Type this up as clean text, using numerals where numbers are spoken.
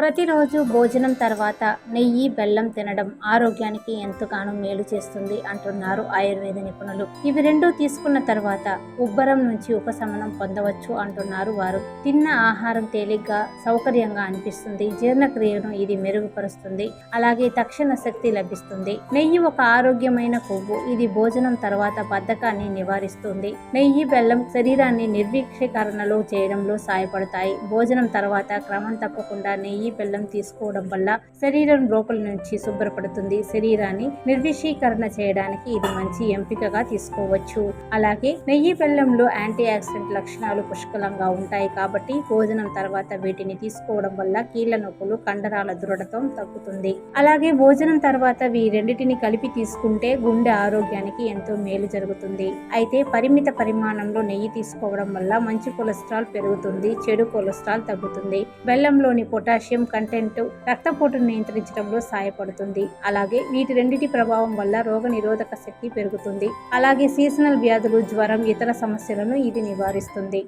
ప్రతిరోజు భోజనం తర్వాత నెయ్యి బెల్లం తినడం ఆరోగ్యానికి ఎంతగానో మేలు చేస్తుంది అంటున్నారు ఆయుర్వేద నిపుణులు. ఇవి రెండూ తీసుకున్న తర్వాత ఉబ్బరం నుంచి ఉపశమనం పొందవచ్చు అంటున్నారు వారు. తిన్న ఆహారం తేలిగ్గా సౌకర్యంగా అనిపిస్తుంది. జీర్ణక్రియను ఇది మెరుగుపరుస్తుంది. అలాగే తక్షణ శక్తి లభిస్తుంది. నెయ్యి ఒక ఆరోగ్యమైన కొవ్వు. ఇది భోజనం తర్వాత బద్ధకాన్ని నివారిస్తుంది. నెయ్యి బెల్లం శరీరాన్ని నిర్వీక్షీకరణలో చేయడంలో సహాయపడతాయి. భోజనం తర్వాత క్రమం తప్పకుండా నెయ్యి బెల్లం తీసుకోవడం వల్ల శరీరం లోపల నుంచి శుభ్రపడుతుంది. శరీరాన్ని నిర్విషీకరణ చేయడానికి ఇది మంచి ఎంపికగా తీసుకోవచ్చు. అలాగే నెయ్యి బెల్లంలో యాంటీ ఆక్సిడెంట్ లక్షణాలు పుష్కలంగా ఉంటాయి కాబట్టి భోజనం తర్వాత వీటిని తీసుకోవడం వల్ల కీళ్ల నొప్పులు, కండరాల దృఢత్వం తగ్గుతుంది. అలాగే భోజనం తర్వాత ఈ రెండింటిని కలిపి తీసుకుంటే గుండె ఆరోగ్యానికి ఎంతో మేలు జరుగుతుంది. అయితే పరిమిత పరిమాణంలో నెయ్యి తీసుకోవడం వల్ల మంచి కొలెస్ట్రాల్ పెరుగుతుంది, చెడు కొలెస్ట్రాల్ తగ్గుతుంది. బెల్లంలోని పొటాషియం కంటెంట్ రక్తపోటును నియంత్రించడంలో సహాయపడుతుంది. అలాగే వీటి రెండింటి ప్రభావం వల్ల రోగ నిరోధక శక్తి పెరుగుతుంది. అలాగే సీజనల్ వ్యాధులు, జ్వరం, ఇతర సమస్యలను ఇది నివారిస్తుంది.